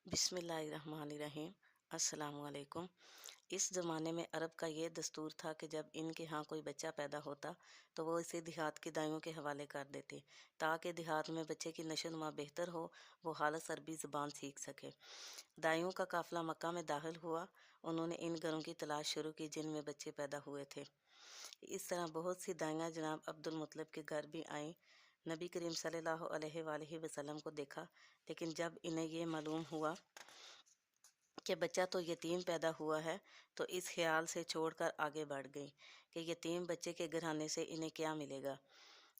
बिस्मिल्लाहिर्रहमानिर्रहीम। अस्सलाम वालेकुम। इस ज़माने में अरब का ये दस्तूर था कि जब इनके यहाँ कोई बच्चा पैदा होता तो वो इसे देहात के दाइयों के हवाले कर देते ताकि देहात में बच्चे की नशोनुमा बेहतर हो, वो खालिस अरबी ज़बान सीख सके। दाइयों का काफ़िला मक्का में दाखिल हुआ। उन्होंने इन घरों की तलाश शुरू की जिनमें बच्चे पैदा हुए थे। इस तरह बहुत सी दाइयाँ जनाब अब्दुल मुत्तलिब के घर भी आईं। नबी करीम सल्लल्लाहु अलैहि वसल्लम को देखा, लेकिन जब इन्हें ये मालूम हुआ कि बच्चा तो यतीम पैदा हुआ है तो इस ख्याल से छोड़कर आगे बढ़ गई कि यतीम बच्चे के घराने से इन्हें क्या मिलेगा।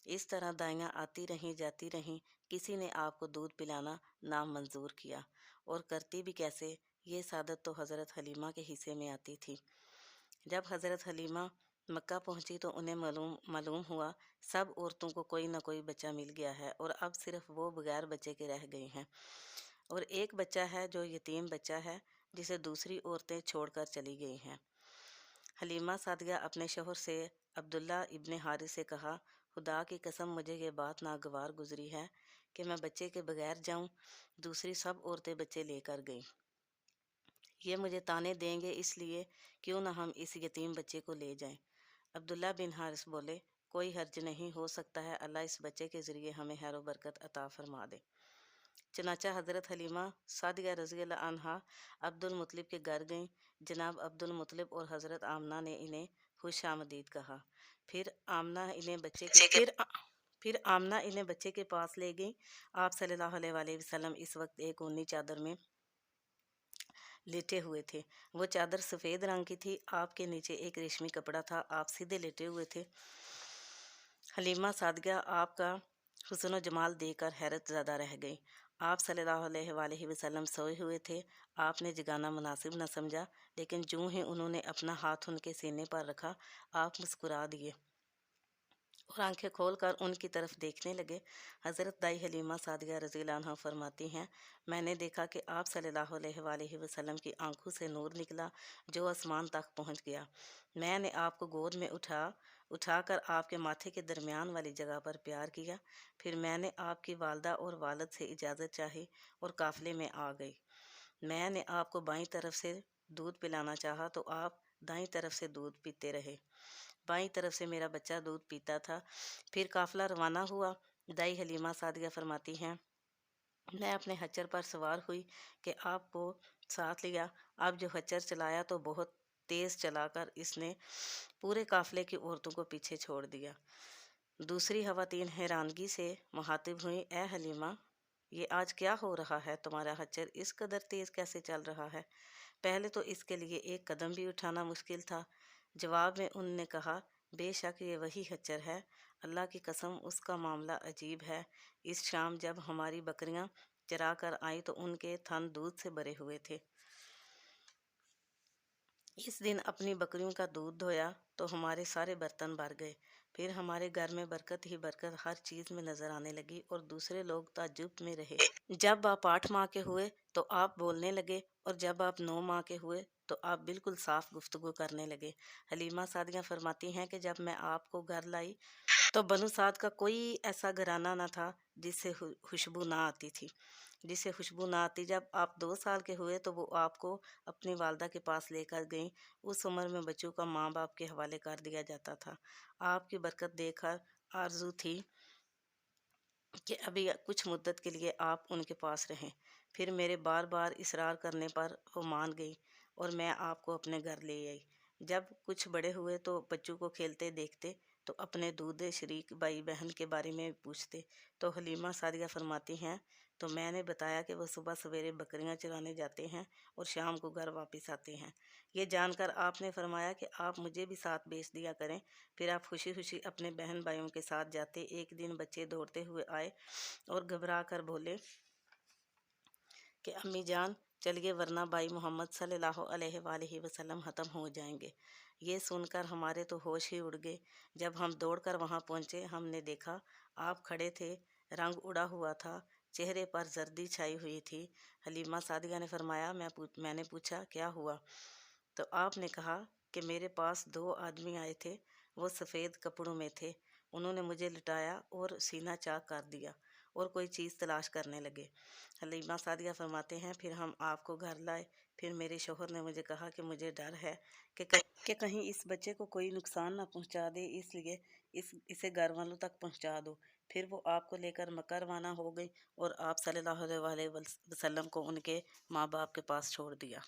इस तरह दाइयाँ आती रहीं जाती रहीं, किसी ने आपको दूध पिलाना नामंजूर किया, और करती भी कैसे, ये सादत तो हज़रत हलीमा के हिस्से में आती थी। जब हज़रत हलीमा मक्का पहुंची तो उन्हें मालूम हुआ सब औरतों को कोई ना कोई बच्चा मिल गया है और अब सिर्फ वो बगैर बच्चे के रह गई हैं, और एक बच्चा है जो यतीम बच्चा है जिसे दूसरी औरतें छोड़कर चली गई हैं। हलीमा सादिया अपने शोहर से अब्दुल्ला इब्ने हारिस से कहा, खुदा की कसम मुझे ये बात नागवार गुजरी है कि मैं बच्चे के बगैर जाऊं। दूसरी सब औरतें बच्चे लेकर गईं। ये मुझे ताने देंगे, इसलिए क्यों ना हम इस यतीम बच्चे को ले जाएं। अब्दुल्ला बिन हारिस बोले, कोई हर्ज नहीं, हो सकता है अल्लाह इस बच्चे के ज़रिए हमें खैर व बरकत अता फरमा दे। चनाचा हज़रत हलीमा सादिया रज़ी अल्लाह अन्हा अब्दुल मुत्तलिब के घर गईं। जनाब अब्दुल मुत्तलिब और हज़रत आमना ने इन्हें खुश आमदीद कहा। फिर आमना इन्हें बच्चे के पास ले गई। आप सल्लल्लाहु अलैहि वसल्लम इस वक्त एक ऊनी चादर में लेटे हुए थे। वो चादर सफ़ेद रंग की थी। आपके नीचे एक रेशमी कपड़ा था। आप सीधे लेटे हुए थे। हलीमा सादिया आपका हुस्न व जमाल देखकर हैरत ज़्यादा रह गई। आप सल्लल्लाहु अलैहि वसल्लम सोए हुए थे। आपने जगाना मुनासिब न समझा, लेकिन जूँ ही उन्होंने अपना हाथ उनके सीने पर रखा, आप मुस्कुरा दिए और आंखें खोलकर उनकी तरफ देखने लगे। हज़रत दाई हलीमा सादिया रज़ी अल्लाह अन्हा फरमाती हैं, मैंने देखा कि आप सल्लल्लाहु अलैहि वसल्लम की आंखों से नूर निकला जो आसमान तक पहुंच गया। मैंने आपको गोद में उठाकर आपके माथे के दरमियान वाली जगह पर प्यार किया। फिर मैंने आपकी वालदा और वालिद से इजाज़त चाही और काफ़िले में आ गई। मैंने आपको बाईं तरफ से दूध पिलाना चाहा तो आप दाईं तरफ से दूध पीते रहे। बाईं तरफ से मेरा बच्चा दूध पीता था। फिर काफ़िला रवाना हुआ। दाई हलीमा सादिया फरमाती हैं, मैं अपने खच्चर पर सवार हुई कि आपको साथ लिया। अब जो खच्चर चलाया तो बहुत तेज़ चलाकर इसने पूरे काफ़िले की औरतों को पीछे छोड़ दिया। दूसरी खवातीन हैरानगी से मुखातिब हुई, ए हलीमा, ये आज क्या हो रहा है? तुम्हारा खच्चर इस कदर तेज़ कैसे चल रहा है? पहले तो इसके लिए एक कदम भी उठाना मुश्किल था। जवाब में उनने कहा, बेशक ये वही खच्चर है। अल्लाह की कसम उसका मामला अजीब है। इस शाम जब हमारी बकरियां चरा कर आई तो उनके थन दूध से भरे हुए थे। इस दिन अपनी बकरियों का दूध धोया तो हमारे सारे बर्तन भर गए। फिर हमारे घर में बरकत ही बरकत हर चीज़ में नज़र आने लगी और दूसरे लोग ताज्जुब में रहे। जब आप 8 माह के हुए तो आप बोलने लगे, और जब आप 9 माह के हुए तो आप बिल्कुल साफ गुफ्तगू करने लगे। हलीमा सादिया फरमाती हैं कि जब मैं आपको घर लाई तो बनु साद का कोई ऐसा घराना न था जिससे खुशबू ना आती थी, जब आप 2 साल के हुए तो वो आपको अपनी वालदा के पास लेकर गईं। उस उम्र में बच्चों का माँ बाप के हवाले कर दिया जाता था। आपकी बरकत देखकर आरजू थी कि अभी कुछ मुद्दत के लिए आप उनके पास रहें। फिर मेरे बार बार इसरार करने पर वो मान गई और मैं आपको अपने घर ले आई। जब कुछ बड़े हुए तो बच्चों को खेलते देखते तो अपने दूधे शरीक भाई बहन के बारे में पूछते तो हलीमा सादिया फरमाती हैं, तो मैंने बताया कि वो सुबह सवेरे बकरियां चराने जाते हैं और शाम को घर वापस आते हैं। ये जानकर आपने फरमाया कि आप मुझे भी साथ भेज दिया करें। फिर आप खुशी खुशी अपने बहन भाइयों के साथ जाते। एक दिन बच्चे दौड़ते हुए आए और घबरा कर बोले कि अम्मी जान चलिए, वरना भाई मोहम्मद सल्लल्लाहु अलैहि वसल्लम ख़त्म हो जाएंगे। ये सुनकर हमारे तो होश ही उड़ गए। जब हम दौड़कर वहाँ पहुँचे, हमने देखा आप खड़े थे। रंग उड़ा हुआ था, चेहरे पर जर्दी छाई हुई थी। हलीमा सादिया ने फरमाया, मैंने पूछा क्या हुआ? तो आपने कहा कि मेरे पास 2 आदमी आए थे। वो सफ़ेद कपड़ों में थे। उन्होंने मुझे लुटाया और सीना चाक कर दिया। اور کوئی چیز تلاش کرنے لگے۔ حلیمہ سعدیہ فرماتے ہیں پھر ہم آپ کو گھر لائے۔ پھر میرے شوہر نے مجھے کہا کہ مجھے ڈر ہے کہ کہیں اس بچے کو کوئی نقصان نہ پہنچا دے، اس لیے اسے گھر والوں تک پہنچا دو۔ پھر وہ آپ کو لے کر مکہ روانہ ہو گئی اور آپ صلی اللہ علیہ وسلم کو ان کے ماں باپ کے پاس چھوڑ دیا۔